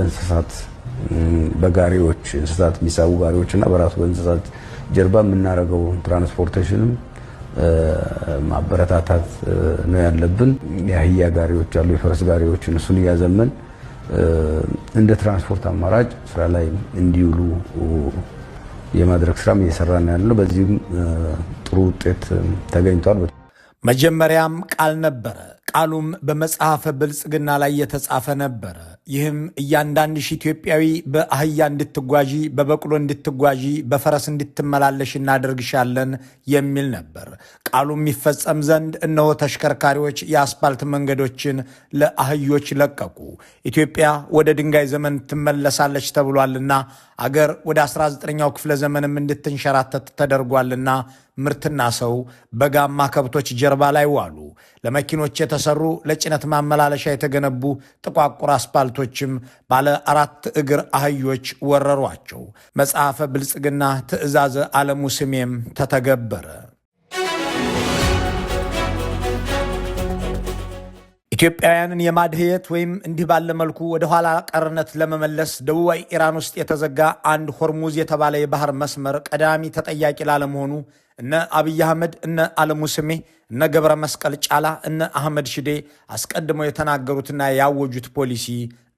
በእንስሳት በጋሪዎች እንስሳት የሚሳቡ ጋሪዎችና በራሱ በእንስሳት ጀርባ የምናደርገው ትራንስፖርቴሽንም ማበረታታት ነው ያለብን። የአህያ ጋሪዎች አሉ፣ የፈረስ ጋሪዎች፣ እሱን ያዘመን እንደ ትራንስፖርት አማራጭ ስራ ላይ እንዲውሉ የማድረግ ስራም እየሰራን ያለው። በዚህም ጥሩ ውጤት ተገኝቷል። መጀመሪያም ቃል ነበረ፣ ቃሉም በመጽሐፈ ብልጽግና ላይ የተጻፈ ነበረ። ይህም እያንዳንድሽ ኢትዮጵያዊ በአህያ እንድትጓዢ፣ በበቅሎ እንድትጓዢ፣ በፈረስ እንድትመላለሽ እናደርግሻለን የሚል ነበር። ቃሉ የሚፈጸም ዘንድ እነሆ ተሽከርካሪዎች የአስፓልት መንገዶችን ለአህዮች ለቀቁ። ኢትዮጵያ ወደ ድንጋይ ዘመን ትመለሳለች ተብሏልና አገር ወደ 19ኛው ክፍለ ዘመንም እንድትንሸራተት ተደርጓልና ምርትና ሰው በጋማ ከብቶች ጀርባ ላይ ዋሉ። ለመኪኖች የተሰሩ ለጭነት ማመላለሻ የተገነቡ ጥቋቁር አስፓልቶችም ባለ 4 እግር አህዮች ወረሯቸው። መጽሐፈ ብልጽግና ትእዛዘ ዓለሙ ስሜም ተተገበረ። ኢትዮጵያውያንን የማድህየት ወይም እንዲህ ባለ መልኩ ወደ ኋላ ቀርነት ለመመለስ ደቡባዊ ኢራን ውስጥ የተዘጋ አንድ ሆርሙዝ የተባለ የባህር መስመር ቀዳሚ ተጠያቂ ላለመሆኑ እነ አብይ አህመድ፣ እነ ዓለሙ ስሜ፣ እነ ገብረ መስቀል ጫላ፣ እነ አህመድ ሽዴ አስቀድመው የተናገሩትና ያወጁት ፖሊሲ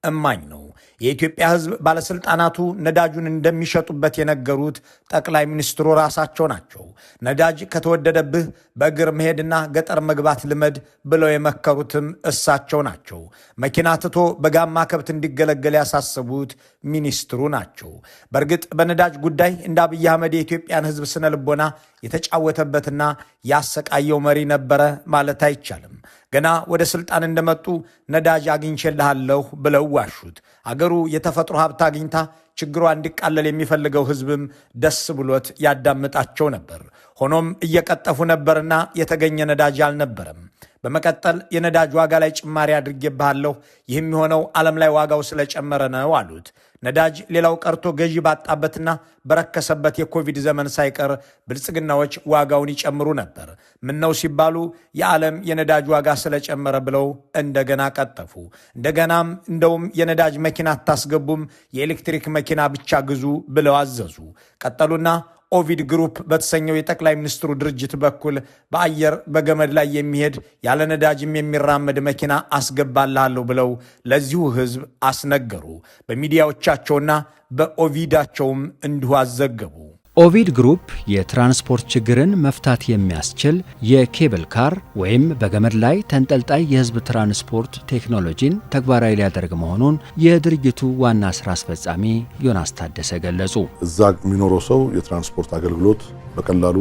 እማኝ ነው። የኢትዮጵያ ሕዝብ ባለስልጣናቱ ነዳጁን እንደሚሸጡበት የነገሩት ጠቅላይ ሚኒስትሩ ራሳቸው ናቸው። ነዳጅ ከተወደደብህ በእግር መሄድና ገጠር መግባት ልመድ ብለው የመከሩትም እሳቸው ናቸው። መኪና ትቶ በጋማ ከብት እንዲገለገል ያሳሰቡት ሚኒስትሩ ናቸው። በእርግጥ በነዳጅ ጉዳይ እንደ አብይ አህመድ የኢትዮጵያን ሕዝብ ስነ ልቦና የተጫወተበትና ያሰቃየው መሪ ነበረ ማለት አይቻልም። ገና ወደ ስልጣን እንደመጡ ነዳጅ አግኝቼልሃለሁ ብለው ዋሹት። አገሩ የተፈጥሮ ሀብት አግኝታ ችግሯ እንዲቃለል የሚፈልገው ህዝብም ደስ ብሎት ያዳምጣቸው ነበር። ሆኖም እየቀጠፉ ነበርና የተገኘ ነዳጅ አልነበረም። በመቀጠል የነዳጅ ዋጋ ላይ ጭማሪ አድርጌብሃለሁ፣ ይህም የሆነው ዓለም ላይ ዋጋው ስለጨመረ ነው አሉት። ነዳጅ ሌላው ቀርቶ ገዢ ባጣበትና በረከሰበት የኮቪድ ዘመን ሳይቀር ብልጽግናዎች ዋጋውን ይጨምሩ ነበር። ምነው ሲባሉ የዓለም የነዳጅ ዋጋ ስለጨመረ ብለው እንደገና ቀጠፉ። እንደገናም እንደውም የነዳጅ መኪና አታስገቡም፣ የኤሌክትሪክ መኪና ብቻ ግዙ ብለው አዘዙ። ቀጠሉና ኦቪድ ግሩፕ በተሰኘው የጠቅላይ ሚኒስትሩ ድርጅት በኩል በአየር በገመድ ላይ የሚሄድ ያለ ነዳጅም የሚራመድ መኪና አስገባልሃለሁ ብለው ለዚሁ ህዝብ አስነገሩ። በሚዲያዎቻቸውና በኦቪዳቸውም እንዲሁ አዘገቡ። ኦቪድ ግሩፕ የትራንስፖርት ችግርን መፍታት የሚያስችል የኬብል ካር ወይም በገመድ ላይ ተንጠልጣይ የህዝብ ትራንስፖርት ቴክኖሎጂን ተግባራዊ ሊያደርግ መሆኑን የድርጅቱ ዋና ስራ አስፈጻሚ ዮናስ ታደሰ ገለጹ። እዛ የሚኖረው ሰው የትራንስፖርት አገልግሎት በቀላሉ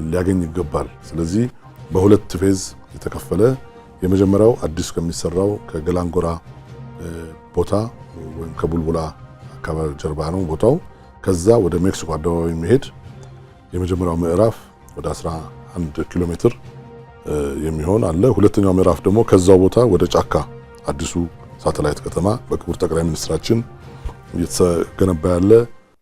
ሊያገኝ ይገባል። ስለዚህ በሁለት ፌዝ የተከፈለ የመጀመሪያው አዲስ ከሚሰራው ከገላንጎራ ቦታ ወይም ከቡልቡላ አካባቢ ጀርባ ነው ቦታው። ከዛ ወደ ሜክሲኮ አደባባይ የሚሄድ የመጀመሪያው ምዕራፍ ወደ 11 ኪሎ ሜትር የሚሆን አለ። ሁለተኛው ምዕራፍ ደግሞ ከዛው ቦታ ወደ ጫካ አዲሱ ሳተላይት ከተማ በክቡር ጠቅላይ ሚኒስትራችን እየተገነባ ያለ።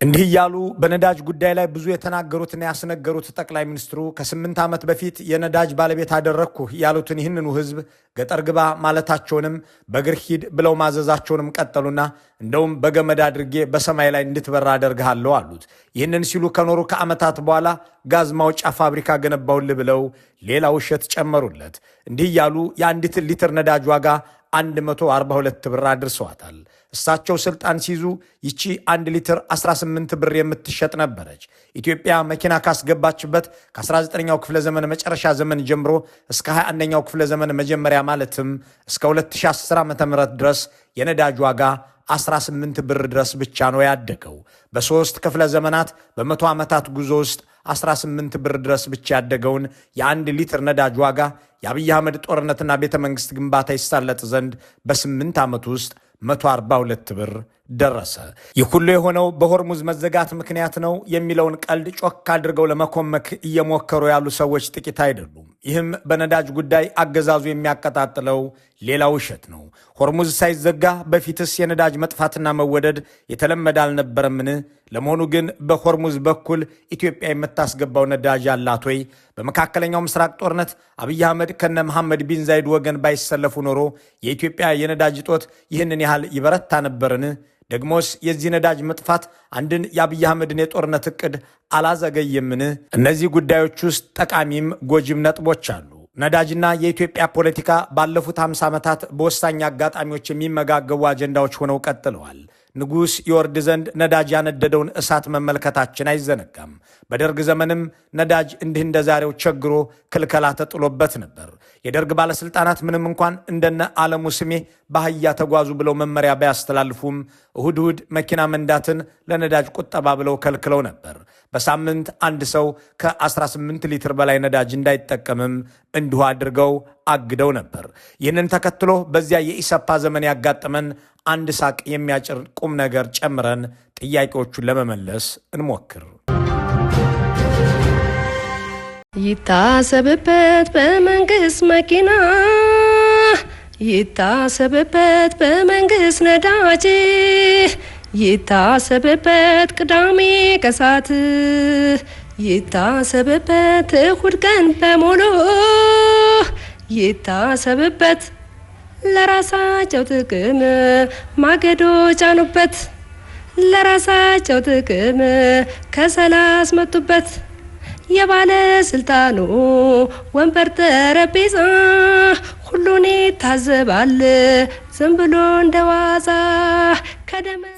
እንዲህ እያሉ በነዳጅ ጉዳይ ላይ ብዙ የተናገሩትና ያስነገሩት ጠቅላይ ሚኒስትሩ ከ8 ዓመት በፊት የነዳጅ ባለቤት አደረግኩ ያሉትን ይህንኑ ህዝብ ገጠር ግባ ማለታቸውንም በእግር ሂድ ብለው ማዘዛቸውንም ቀጠሉና እንደውም በገመድ አድርጌ በሰማይ ላይ እንድትበራ አደርግሃለሁ አሉት። ይህንን ሲሉ ከኖሩ ከዓመታት በኋላ ጋዝ ማውጫ ፋብሪካ ገነባውልህ ብለው ሌላ ውሸት ጨመሩለት። እንዲህ እያሉ የ1 ሊትር ነዳጅ ዋጋ 142 ብር አድርሰዋታል። እሳቸው ስልጣን ሲይዙ ይቺ 1 ሊትር 18 ብር የምትሸጥ ነበረች። ኢትዮጵያ መኪና ካስገባችበት ከ19ኛው ክፍለ ዘመን መጨረሻ ዘመን ጀምሮ እስከ 21ኛው ክፍለ ዘመን መጀመሪያ ማለትም እስከ 2010 ዓ.ም ድረስ የነዳጅ ዋጋ 18 ብር ድረስ ብቻ ነው ያደገው። በ3 ክፍለ ዘመናት በመቶ ዓመታት ጉዞ ውስጥ 18 ብር ድረስ ብቻ ያደገውን የ1 ሊትር ነዳጅ ዋጋ የአብይ አህመድ ጦርነትና ቤተ መንግሥት ግንባታ ይሳለጥ ዘንድ በ8 ዓመት ውስጥ 142 ብር ደረሰ። ይህ ሁሉ የሆነው በሆርሙዝ መዘጋት ምክንያት ነው የሚለውን ቀልድ ጮክ አድርገው ለመኮመክ እየሞከሩ ያሉ ሰዎች ጥቂት አይደሉም። ይህም በነዳጅ ጉዳይ አገዛዙ የሚያቀጣጥለው ሌላ ውሸት ነው። ሆርሙዝ ሳይዘጋ በፊትስ የነዳጅ መጥፋትና መወደድ የተለመደ አልነበረምን? ለመሆኑ ግን በሆርሙዝ በኩል ኢትዮጵያ የምታስገባው ነዳጅ አላት ወይ? በመካከለኛው ምስራቅ ጦርነት አብይ አህመድ ከነ መሐመድ ቢን ዛይድ ወገን ባይሰለፉ ኖሮ የኢትዮጵያ የነዳጅ እጦት ይህንን ያህል ይበረታ ነበርን? ደግሞስ የዚህ ነዳጅ መጥፋት አንድን የአብይ አህመድን የጦርነት እቅድ አላዘገየምን? እነዚህ ጉዳዮች ውስጥ ጠቃሚም ጎጂም ነጥቦች አሉ። ነዳጅና የኢትዮጵያ ፖለቲካ ባለፉት 50 ዓመታት በወሳኝ አጋጣሚዎች የሚመጋገቡ አጀንዳዎች ሆነው ቀጥለዋል። ንጉሥ ይወርድ ዘንድ ነዳጅ ያነደደውን እሳት መመልከታችን አይዘነጋም። በደርግ ዘመንም ነዳጅ እንዲህ እንደ ዛሬው ቸግሮ ክልከላ ተጥሎበት ነበር። የደርግ ባለሥልጣናት ምንም እንኳን እንደነ ዓለሙ ስሜ በአህያ ተጓዙ ብለው መመሪያ ባያስተላልፉም እሁድ እሁድ መኪና መንዳትን ለነዳጅ ቁጠባ ብለው ከልክለው ነበር። በሳምንት አንድ ሰው ከ18 ሊትር በላይ ነዳጅ እንዳይጠቀምም እንዲሁ አድርገው አግደው ነበር። ይህንን ተከትሎ በዚያ የኢሰፓ ዘመን ያጋጠመን አንድ ሳቅ የሚያጭር ቁም ነገር ጨምረን ጥያቄዎቹን ለመመለስ እንሞክር። ይታሰብበት በመንግስት መኪና፣ ይታሰብበት በመንግስት ነዳጅ፣ ይታሰብበት ቅዳሜ ከሰዓት፣ ይታሰብበት እሁድ ቀን በሙሉ፣ ይታሰብበት ለራሳቸው ጥቅም ማገዶ ጫኑበት፣ ለራሳቸው ጥቅም ከሰላስ መጡበት። የባለስልጣኑ ወንበር ጠረጴዛ ሁሉን ይታዘባል ዝም ብሎ እንደዋዛ።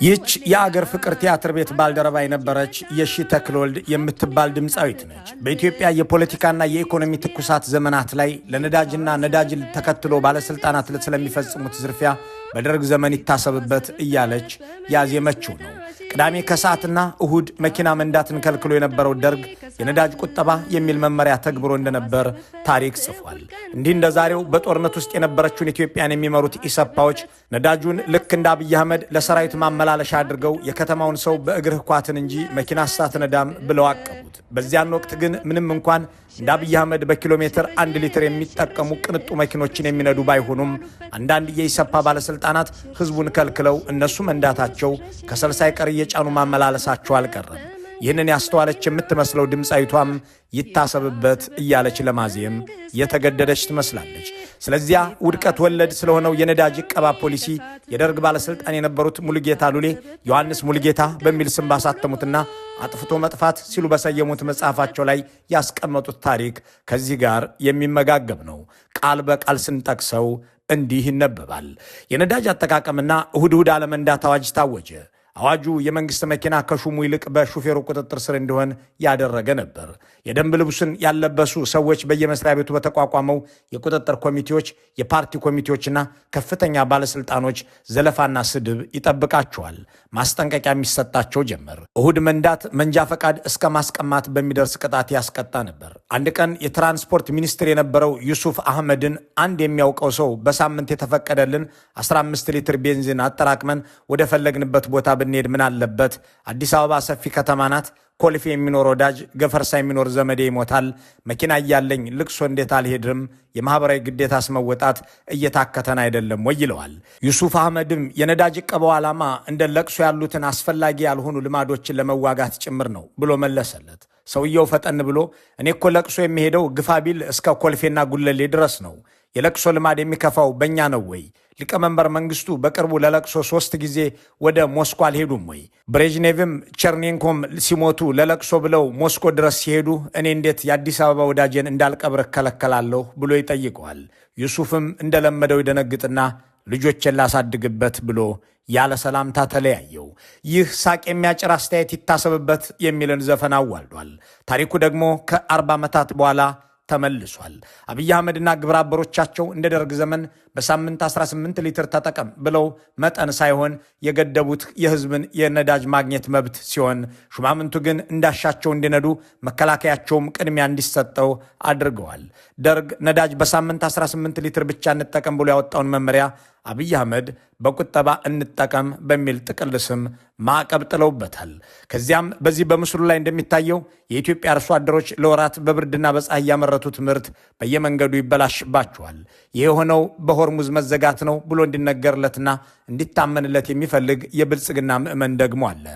ይህች የአገር ፍቅር ቲያትር ቤት ባልደረባ የነበረች የሺ ተክለወልድ የምትባል ድምፃዊት ነች። በኢትዮጵያ የፖለቲካና የኢኮኖሚ ትኩሳት ዘመናት ላይ ለነዳጅና ነዳጅን ተከትሎ ባለስልጣናት ስለሚፈጽሙት ዝርፊያ በደርግ ዘመን ይታሰብበት እያለች ያዜመችው ነው። ቅዳሜ ከሰዓትና እሁድ መኪና መንዳትን ከልክሎ የነበረው ደርግ የነዳጅ ቁጠባ የሚል መመሪያ ተግብሮ እንደነበር ታሪክ ጽፏል። እንዲህ እንደ ዛሬው በጦርነት ውስጥ የነበረችውን ኢትዮጵያን የሚመሩት ኢሰፓዎች ነዳጁን ልክ እንደ አብይ አህመድ ለሰራዊት ማመላለሻ አድርገው የከተማውን ሰው በእግርህ ኳትን እንጂ መኪና ሳትነዳም ብለው አቀቡት። በዚያን ወቅት ግን ምንም እንኳን እንደ አብይ አህመድ በኪሎ ሜትር 1 ሊትር የሚጠቀሙ ቅንጡ መኪኖችን የሚነዱ ባይሆኑም አንዳንድ የኢሰፓ ባለስልጣናት ህዝቡን ከልክለው እነሱ መንዳታቸው ከሰል ሳይቀር እየጫኑ ማመላለሳቸው አልቀረም። ይህንን ያስተዋለች የምትመስለው ድምፃዊቷም ይታሰብበት እያለች ለማዜም የተገደደች ትመስላለች። ስለዚያ ውድቀት ወለድ ስለሆነው የነዳጅ ዕቀባ ፖሊሲ የደርግ ባለስልጣን የነበሩት ሙሉጌታ ሉሌ ዮሐንስ ሙሉጌታ በሚል ስም ባሳተሙትና አጥፍቶ መጥፋት ሲሉ በሰየሙት መጽሐፋቸው ላይ ያስቀመጡት ታሪክ ከዚህ ጋር የሚመጋገብ ነው። ቃል በቃል ስንጠቅሰው እንዲህ ይነበባል። የነዳጅ አጠቃቀምና እሁድ እሁድ አለመንዳት አዋጅ ታወጀ። አዋጁ የመንግስት መኪና ከሹሙ ይልቅ በሹፌሩ ቁጥጥር ስር እንዲሆን ያደረገ ነበር። የደንብ ልብሱን ያለበሱ ሰዎች በየመስሪያ ቤቱ በተቋቋመው የቁጥጥር ኮሚቴዎች፣ የፓርቲ ኮሚቴዎችና ከፍተኛ ባለስልጣኖች ዘለፋና ስድብ ይጠብቃቸዋል። ማስጠንቀቂያ የሚሰጣቸው ጀመር። እሁድ መንዳት መንጃ ፈቃድ እስከ ማስቀማት በሚደርስ ቅጣት ያስቀጣ ነበር። አንድ ቀን የትራንስፖርት ሚኒስትር የነበረው ዩሱፍ አህመድን አንድ የሚያውቀው ሰው በሳምንት የተፈቀደልን 15 ሊትር ቤንዚን አጠራቅመን ወደ ፈለግንበት ቦታ ብንሄድ ምን አለበት? አዲስ አበባ ሰፊ ከተማ ናት። ኮልፌ የሚኖር ወዳጅ፣ ገፈርሳ የሚኖር ዘመዴ ይሞታል። መኪና እያለኝ ልቅሶ እንዴት አልሄድም? የማህበራዊ ግዴታስ መወጣት እየታከተን አይደለም ወይ ይለዋል። ዩሱፍ አህመድም የነዳጅ ዕቀባው ዓላማ እንደ ለቅሶ ያሉትን አስፈላጊ ያልሆኑ ልማዶችን ለመዋጋት ጭምር ነው ብሎ መለሰለት። ሰውየው ፈጠን ብሎ እኔ እኮ ለቅሶ የሚሄደው ግፋ ቢል እስከ ኮልፌና ጉለሌ ድረስ ነው። የለቅሶ ልማድ የሚከፋው በእኛ ነው ወይ? ሊቀመንበር መንግስቱ በቅርቡ ለለቅሶ 3 ጊዜ ወደ ሞስኮ አልሄዱም ወይ? ብሬዥኔቭም ቸርኔንኮም ሲሞቱ ለለቅሶ ብለው ሞስኮ ድረስ ሲሄዱ እኔ እንዴት የአዲስ አበባ ወዳጄን እንዳልቀብር እከለከላለሁ ብሎ ይጠይቀዋል። ዩሱፍም እንደለመደው ይደነግጥና ልጆችን ላሳድግበት ብሎ ያለ ሰላምታ ተለያየው። ይህ ሳቅ የሚያጭር አስተያየት ይታሰብበት የሚልን ዘፈን አዋልዷል። ታሪኩ ደግሞ ከ40 ዓመታት በኋላ ተመልሷል። አብይ አህመድና ግብረ አበሮቻቸው እንደ ደርግ ዘመን በሳምንት 18 ሊትር ተጠቀም ብለው መጠን ሳይሆን የገደቡት የህዝብን የነዳጅ ማግኘት መብት ሲሆን ሹማምንቱ ግን እንዳሻቸው እንዲነዱ መከላከያቸውም ቅድሚያ እንዲሰጠው አድርገዋል። ደርግ ነዳጅ በሳምንት 18 ሊትር ብቻ እንጠቀም ብሎ ያወጣውን መመሪያ አብይ አህመድ በቁጠባ እንጠቀም በሚል ጥቅል ስም ማዕቀብ ጥለውበታል። ከዚያም በዚህ በምስሉ ላይ እንደሚታየው የኢትዮጵያ አርሶ አደሮች ለወራት በብርድና በፀሐይ ያመረቱት ምርት በየመንገዱ ይበላሽባቸዋል። ይህ የሆነው በሆርሙዝ መዘጋት ነው ብሎ እንዲነገርለትና እንዲታመንለት የሚፈልግ የብልጽግና ምዕመን ደግሞ አለ።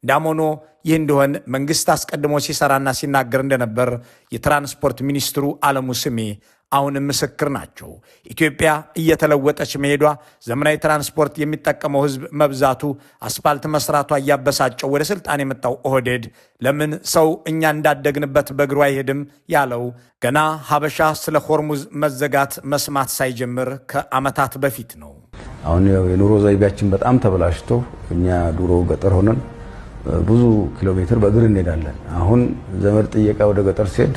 እንዳም ሆኖ ይህ እንዲሆን መንግስት አስቀድሞ ሲሰራና ሲናገር እንደነበር የትራንስፖርት ሚኒስትሩ አለሙ ስሜ አሁንም ምስክር ናቸው። ኢትዮጵያ እየተለወጠች መሄዷ፣ ዘመናዊ ትራንስፖርት የሚጠቀመው ህዝብ መብዛቱ፣ አስፋልት መስራቷ እያበሳጨው ወደ ስልጣን የመጣው ኦህዴድ ለምን ሰው እኛ እንዳደግንበት በእግሩ አይሄድም ያለው ገና ሀበሻ ስለ ሆርሙዝ መዘጋት መስማት ሳይጀምር ከዓመታት በፊት ነው። አሁን የኑሮ ዘይቤያችን በጣም ተበላሽቶ እኛ ድሮ ገጠር ሆነን ብዙ ኪሎ ሜትር በእግር እንሄዳለን። አሁን ዘመድ ጥየቃ ወደ ገጠር ሲሄድ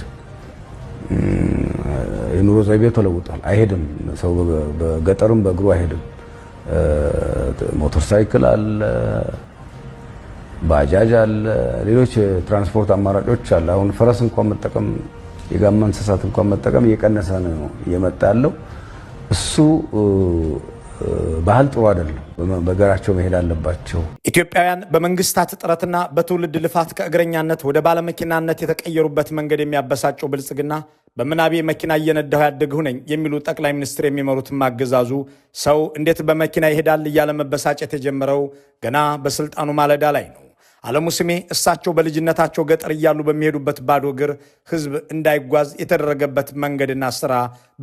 የኑሮ ዘይቤ ተለውጧል። አይሄድም ሰው በገጠርም በእግሩ አይሄድም። ሞተር ሳይክል አለ፣ ባጃጅ አለ፣ ሌሎች ትራንስፖርት አማራጮች አለ። አሁን ፈረስ እንኳን መጠቀም፣ የጋማ እንስሳት እንኳን መጠቀም እየቀነሰ ነው እየመጣ ያለው። እሱ ባህል ጥሩ አይደለም። በእግራቸው መሄድ አለባቸው። ኢትዮጵያውያን በመንግስታት ጥረትና በትውልድ ልፋት ከእግረኛነት ወደ ባለመኪናነት የተቀየሩበት መንገድ የሚያበሳጨው ብልጽግና በምናቤ መኪና እየነዳሁ ያደግሁ ነኝ የሚሉ ጠቅላይ ሚኒስትር የሚመሩትም አገዛዙ ሰው እንዴት በመኪና ይሄዳል እያለ መበሳጨት የጀመረው ገና በስልጣኑ ማለዳ ላይ ነው። አለሙ ስሜ እሳቸው በልጅነታቸው ገጠር እያሉ በሚሄዱበት ባዶ እግር ህዝብ እንዳይጓዝ የተደረገበት መንገድና ስራ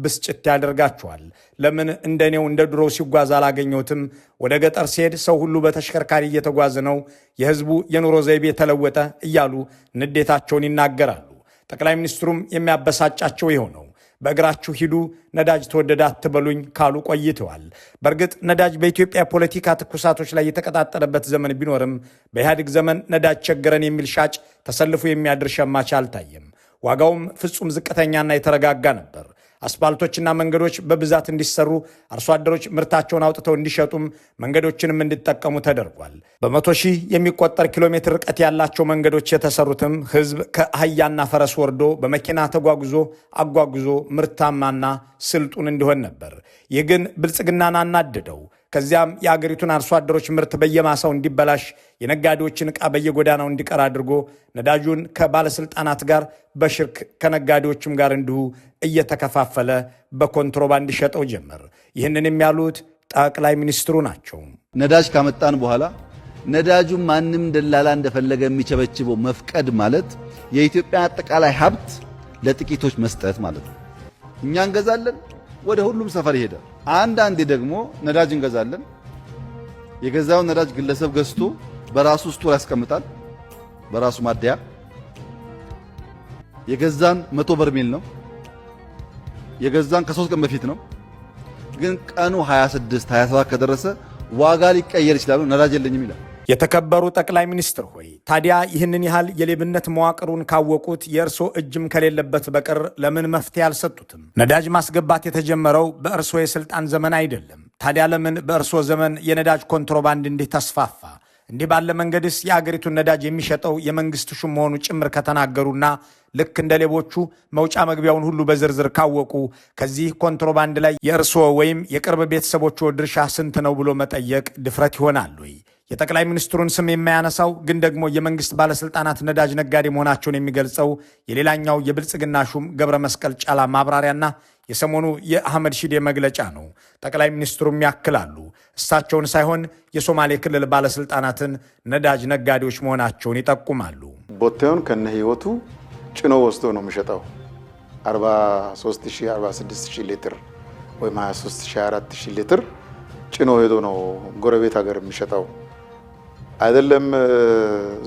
ብስጭት ያደርጋቸዋል። ለምን እንደኔው እንደ ድሮው ሲጓዝ አላገኘሁትም? ወደ ገጠር ሲሄድ ሰው ሁሉ በተሽከርካሪ እየተጓዘ ነው፣ የህዝቡ የኑሮ ዘይቤ ተለወጠ እያሉ ንዴታቸውን ይናገራሉ። ጠቅላይ ሚኒስትሩም የሚያበሳጫቸው ይኸው ነው። በእግራችሁ ሂዱ፣ ነዳጅ ተወደደ አትበሉኝ ካሉ ቆይተዋል። በእርግጥ ነዳጅ በኢትዮጵያ ፖለቲካ ትኩሳቶች ላይ የተቀጣጠለበት ዘመን ቢኖርም በኢህአዴግ ዘመን ነዳጅ ቸገረን የሚል ሻጭ ተሰልፎ የሚያድር ሸማች አልታየም። ዋጋውም ፍጹም ዝቅተኛና የተረጋጋ ነበር። አስፓልቶችና መንገዶች በብዛት እንዲሰሩ፣ አርሶ አደሮች ምርታቸውን አውጥተው እንዲሸጡም መንገዶችንም እንዲጠቀሙ ተደርጓል። በመቶ ሺህ የሚቆጠር ኪሎ ሜትር ርቀት ያላቸው መንገዶች የተሰሩትም ህዝብ ከአህያና ፈረስ ወርዶ በመኪና ተጓጉዞ አጓጉዞ ምርታማና ስልጡን እንዲሆን ነበር። ይህ ግን ብልጽግናን አናደደው። ከዚያም የአገሪቱን አርሶ አደሮች ምርት በየማሳው እንዲበላሽ፣ የነጋዴዎችን ዕቃ በየጎዳናው እንዲቀር አድርጎ ነዳጁን ከባለስልጣናት ጋር በሽርክ ከነጋዴዎችም ጋር እንዲሁ እየተከፋፈለ በኮንትሮባንድ ሸጠው ጀመር። ይህንን የሚያሉት ጠቅላይ ሚኒስትሩ ናቸው። ነዳጅ ካመጣን በኋላ ነዳጁን ማንም ደላላ እንደፈለገ የሚቸበችበው መፍቀድ ማለት የኢትዮጵያ አጠቃላይ ሀብት ለጥቂቶች መስጠት ማለት ነው። እኛ እንገዛለን፣ ወደ ሁሉም ሰፈር ይሄዳል። አንዳንዴ ደግሞ ነዳጅ እንገዛለን፣ የገዛውን ነዳጅ ግለሰብ ገዝቶ በራሱ ስቶር ያስቀምጣል፣ በራሱ ማደያ። የገዛን 100 በርሜል ነው፣ የገዛን ከ3 ቀን በፊት ነው። ግን ቀኑ 26 27 ከደረሰ ዋጋ ሊቀየር ይችላል፣ ነዳጅ የለኝም ይላል። የተከበሩ ጠቅላይ ሚኒስትር ሆይ፣ ታዲያ ይህንን ያህል የሌብነት መዋቅሩን ካወቁት የእርሶ እጅም ከሌለበት በቀር ለምን መፍትሄ አልሰጡትም? ነዳጅ ማስገባት የተጀመረው በእርሶ የስልጣን ዘመን አይደለም። ታዲያ ለምን በእርሶ ዘመን የነዳጅ ኮንትሮባንድ እንዲህ ተስፋፋ? እንዲህ ባለ መንገድስ የአገሪቱን ነዳጅ የሚሸጠው የመንግስት ሹም መሆኑ ጭምር ከተናገሩና ልክ እንደ ሌቦቹ መውጫ መግቢያውን ሁሉ በዝርዝር ካወቁ ከዚህ ኮንትሮባንድ ላይ የእርሶ ወይም የቅርብ ቤተሰቦቹ ድርሻ ስንት ነው ብሎ መጠየቅ ድፍረት ይሆናል ወይ? የጠቅላይ ሚኒስትሩን ስም የማያነሳው ግን ደግሞ የመንግስት ባለስልጣናት ነዳጅ ነጋዴ መሆናቸውን የሚገልጸው የሌላኛው የብልጽግና ሹም ገብረ መስቀል ጫላ ማብራሪያና የሰሞኑ የአህመድ ሺዴ መግለጫ ነው። ጠቅላይ ሚኒስትሩም ያክላሉ እሳቸውን ሳይሆን የሶማሌ ክልል ባለስልጣናትን ነዳጅ ነጋዴዎች መሆናቸውን ይጠቁማሉ። ቦቴውን ከነ ህይወቱ ጭኖ ወስዶ ነው የሚሸጠው። 43000 46000 ሊትር ወይም 23000 24000 ሊትር ጭኖ ሄዶ ነው ጎረቤት ሀገር የሚሸጠው። አይደለም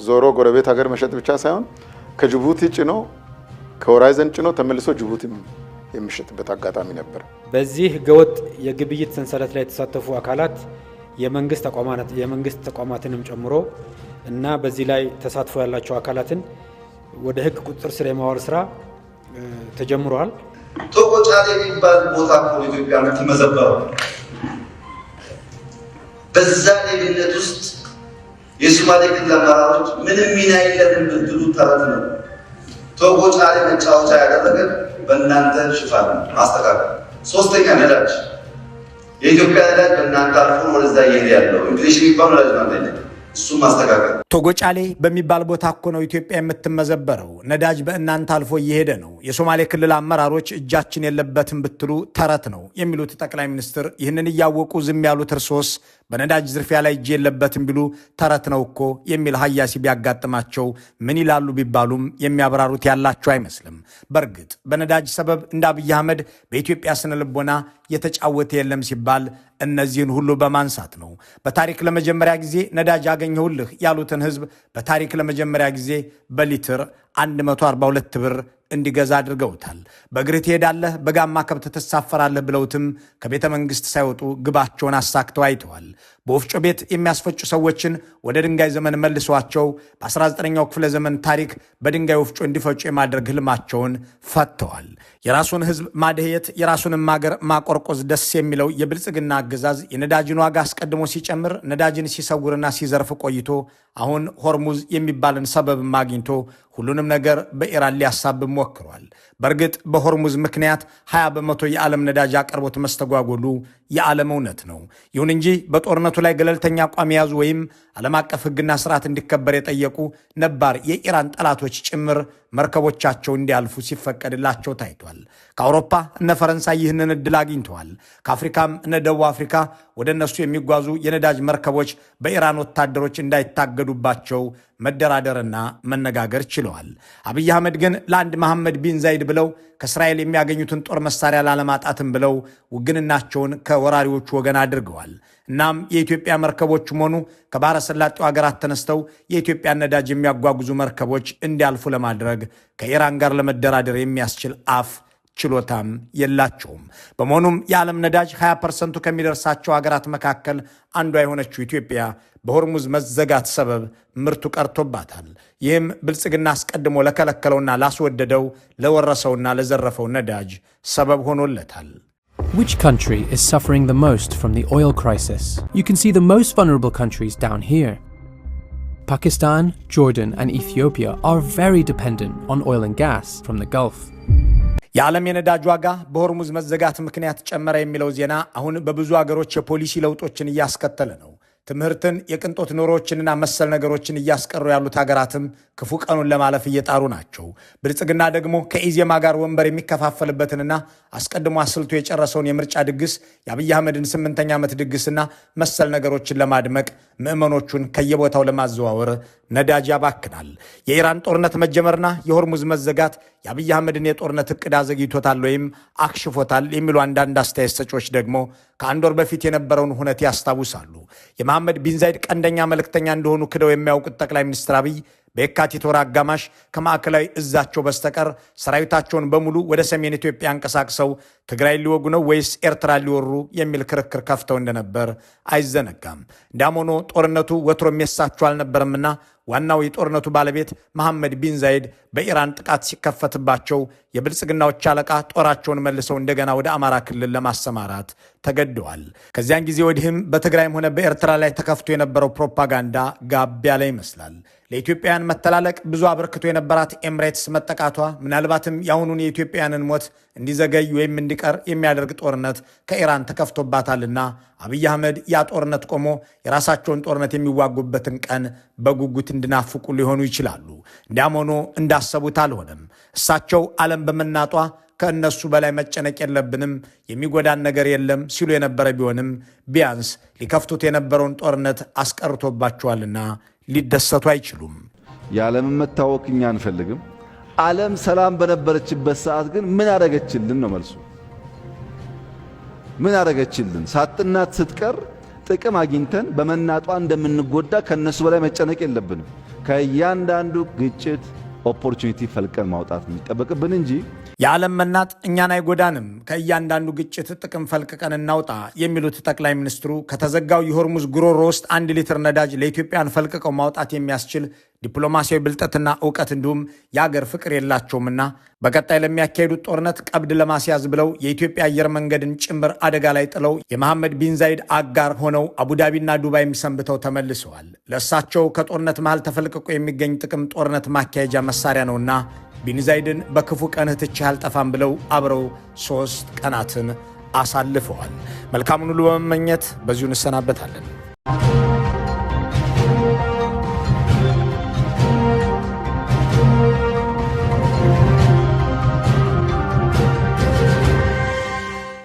ዞሮ ጎረቤት ሀገር መሸጥ ብቻ ሳይሆን ከጅቡቲ ጭኖ ከሆራይዘን ጭኖ ተመልሶ ጅቡቲ የሚሸጥበት አጋጣሚ ነበር። በዚህ ህገወጥ የግብይት ሰንሰለት ላይ የተሳተፉ አካላት የመንግስት ተቋማትንም ጨምሮ እና በዚህ ላይ ተሳትፎ ያላቸው አካላትን ወደ ህግ ቁጥጥር ስር የማዋል ስራ ተጀምሯል። ቶቆጫሌ የሚባል ቦታ እኮ ኢትዮጵያ የምትመዘበረው በዛ ሌብነት ውስጥ የሶማሌ ክልል አመራሮች ምንም ሚና የለንም ብትሉ ተረት ነው። ቶቆጫሌ መጫወቻ ያደረገ በእናንተ ሽፋን ማስተካከል። ሶስተኛ ነዳጅ የኢትዮጵያ ነዳጅ በእናንተ አልፎ ወደዛ እየሄደ ያለው ኢንፍሌሽን የሚባለው ነዳጅ ማለት ነው። እሱም ማስተካከል ቶጎጫሌ በሚባል ቦታ እኮ ነው ኢትዮጵያ የምትመዘበረው። ነዳጅ በእናንተ አልፎ እየሄደ ነው። የሶማሌ ክልል አመራሮች እጃችን የለበትም ብትሉ ተረት ነው የሚሉት ጠቅላይ ሚኒስትር ይህንን እያወቁ ዝም ያሉት እርሶስ በነዳጅ ዝርፊያ ላይ እጅ የለበትም ቢሉ ተረት ነው እኮ የሚል ሀያሲ ቢያጋጥማቸው ምን ይላሉ ቢባሉም የሚያብራሩት ያላቸው አይመስልም። በእርግጥ በነዳጅ ሰበብ እንደ አብይ አህመድ በኢትዮጵያ ስነ ልቦና የተጫወተ የለም ሲባል እነዚህን ሁሉ በማንሳት ነው። በታሪክ ለመጀመሪያ ጊዜ ነዳጅ አገኘሁልህ ያሉትን ህዝብ በታሪክ ለመጀመሪያ ጊዜ በሊትር 142 ብር እንዲገዛ አድርገውታል። በእግርህ ትሄዳለህ፣ በጋማ ከብት ትሳፈራለህ ብለውትም ከቤተ መንግስት ሳይወጡ ግባቸውን አሳክተው አይተዋል። በወፍጮ ቤት የሚያስፈጩ ሰዎችን ወደ ድንጋይ ዘመን መልሷቸው በ19ኛው ክፍለ ዘመን ታሪክ በድንጋይ ወፍጮ እንዲፈጩ የማድረግ ህልማቸውን ፈተዋል። የራሱን ህዝብ ማደየት የራሱንም ሀገር ማቆርቆዝ ደስ የሚለው የብልጽግና አገዛዝ የነዳጅን ዋጋ አስቀድሞ ሲጨምር ነዳጅን ሲሰውርና ሲዘርፍ ቆይቶ አሁን ሆርሙዝ የሚባልን ሰበብም አግኝቶ ሁሉንም ነገር በኢራን ሊያሳብብ ሞክሯል። በእርግጥ በሆርሙዝ ምክንያት 20 በመቶ የዓለም ነዳጅ አቅርቦት መስተጓጎሉ የዓለም እውነት ነው። ይሁን እንጂ በጦርነቱ ላይ ገለልተኛ አቋም የያዙ ወይም ዓለም አቀፍ ህግና ስርዓት እንዲከበር የጠየቁ ነባር የኢራን ጠላቶች ጭምር መርከቦቻቸው እንዲያልፉ ሲፈቀድላቸው ታይቷል። ከአውሮፓ እነ ፈረንሳይ ይህንን እድል አግኝተዋል። ከአፍሪካም እነ ደቡብ አፍሪካ ወደ እነሱ የሚጓዙ የነዳጅ መርከቦች በኢራን ወታደሮች እንዳይታገዱባቸው መደራደርና መነጋገር ችለዋል። አብይ አህመድ ግን ለአንድ መሐመድ ቢን ዛይድ ብለው ከእስራኤል የሚያገኙትን ጦር መሳሪያ ላለማጣትም ብለው ውግንናቸውን ከወራሪዎቹ ወገን አድርገዋል። እናም የኢትዮጵያ መርከቦችም ሆኑ ከባሕረ ሰላጤው ሀገራት ተነስተው የኢትዮጵያን ነዳጅ የሚያጓጉዙ መርከቦች እንዲያልፉ ለማድረግ ከኢራን ጋር ለመደራደር የሚያስችል አፍ ችሎታም የላቸውም። በመሆኑም የዓለም ነዳጅ 20% ከሚደርሳቸው ሀገራት መካከል አንዷ የሆነችው ኢትዮጵያ በሆርሙዝ መዘጋት ሰበብ ምርቱ ቀርቶባታል። ይህም ብልጽግና አስቀድሞ ለከለከለውና ላስወደደው ለወረሰውና ለዘረፈው ነዳጅ ሰበብ ሆኖለታል። Which country is suffering the most from the oil crisis? You can see the most vulnerable countries down here. Pakistan, Jordan, and Ethiopia are very dependent on oil and gas from the Gulf. የዓለም የነዳጅ ዋጋ በሆርሙዝ መዘጋት ምክንያት ጨመረ የሚለው ዜና አሁን በብዙ አገሮች የፖሊሲ ለውጦችን እያስከተለ ነው። ትምህርትን፣ የቅንጦት ኑሮችንና መሰል ነገሮችን እያስቀሩ ያሉት ሀገራትም ክፉ ቀኑን ለማለፍ እየጣሩ ናቸው። ብልጽግና ደግሞ ከኢዜማ ጋር ወንበር የሚከፋፈልበትንና አስቀድሞ አስልቶ የጨረሰውን የምርጫ ድግስ የአብይ አህመድን 8ኛ ዓመት ድግስና መሰል ነገሮችን ለማድመቅ ምዕመኖቹን ከየቦታው ለማዘዋወር ነዳጅ ያባክናል። የኢራን ጦርነት መጀመርና የሆርሙዝ መዘጋት የአብይ አህመድን የጦርነት እቅድ አዘግይቶታል ወይም አክሽፎታል የሚሉ አንዳንድ አስተያየት ሰጪዎች ደግሞ ከአንድ ወር በፊት የነበረውን ሁነት ያስታውሳሉ። የመሐመድ ቢን ዛይድ ቀንደኛ መልእክተኛ እንደሆኑ ክደው የሚያውቁት ጠቅላይ ሚኒስትር አብይ በየካቲት ወር አጋማሽ ከማዕከላዊ እዛቸው በስተቀር ሰራዊታቸውን በሙሉ ወደ ሰሜን ኢትዮጵያ አንቀሳቅሰው ትግራይ ሊወጉ ነው ወይስ ኤርትራ ሊወሩ የሚል ክርክር ከፍተው እንደነበር አይዘነጋም። እንዳም ሆኖ ጦርነቱ ወትሮም የሳቸው አልነበረምና ዋናው የጦርነቱ ባለቤት መሐመድ ቢን ዛይድ በኢራን ጥቃት ሲከፈትባቸው የብልጽግናዎች አለቃ ጦራቸውን መልሰው እንደገና ወደ አማራ ክልል ለማሰማራት ተገደዋል። ከዚያን ጊዜ ወዲህም በትግራይም ሆነ በኤርትራ ላይ ተከፍቶ የነበረው ፕሮፓጋንዳ ጋብ ያለ ይመስላል። ለኢትዮጵያውያን መተላለቅ ብዙ አበርክቶ የነበራት ኤምሬትስ መጠቃቷ ምናልባትም የአሁኑን የኢትዮጵያውያንን ሞት እንዲዘገይ ወይም እንዲቀር የሚያደርግ ጦርነት ከኢራን ተከፍቶባታልና አብይ አህመድ ያ ጦርነት ቆሞ የራሳቸውን ጦርነት የሚዋጉበትን ቀን በጉጉት እንዲናፍቁ ሊሆኑ ይችላሉ። እንዲያም ሆኖ እንዳሰቡት አልሆነም። እሳቸው ዓለም በመናጧ ከእነሱ በላይ መጨነቅ የለብንም፣ የሚጎዳን ነገር የለም ሲሉ የነበረ ቢሆንም ቢያንስ ሊከፍቱት የነበረውን ጦርነት አስቀርቶባቸዋልና ሊደሰቱ አይችሉም። የዓለምን መታወክ እኛ አንፈልግም። ዓለም ሰላም በነበረችበት ሰዓት ግን ምን አደረገችልን ነው መልሱ። ምን አደረገችልን? ሳጥናት ስትቀር ጥቅም አግኝተን በመናጧ እንደምንጎዳ ከነሱ በላይ መጨነቅ የለብንም። ከእያንዳንዱ ግጭት ኦፖርቹኒቲ ፈልቀን ማውጣት የሚጠበቅብን እንጂ የዓለም መናጥ እኛን አይጎዳንም፣ ከእያንዳንዱ ግጭት ጥቅም ፈልቅቀን እናውጣ የሚሉት ጠቅላይ ሚኒስትሩ ከተዘጋው የሆርሙዝ ጉሮሮ ውስጥ 1 ሊትር ነዳጅ ለኢትዮጵያን ፈልቅቀው ማውጣት የሚያስችል ዲፕሎማሲያዊ ብልጠትና እውቀት እንዲሁም የአገር ፍቅር የላቸውምና በቀጣይ ለሚያካሄዱት ጦርነት ቀብድ ለማስያዝ ብለው የኢትዮጵያ አየር መንገድን ጭምር አደጋ ላይ ጥለው የመሐመድ ቢን ዛይድ አጋር ሆነው አቡዳቢና ዱባይም ሰንብተው ተመልሰዋል። ለእሳቸው ከጦርነት መሃል ተፈልቅቆ የሚገኝ ጥቅም ጦርነት ማካሄጃ መሳሪያ ነውና ቢን ዛይድን በክፉ ቀንህ ትቼህ አልጠፋም ብለው አብረው 3 ቀናትን አሳልፈዋል። መልካሙን ሁሉ በመመኘት በዚሁ እንሰናበታለን።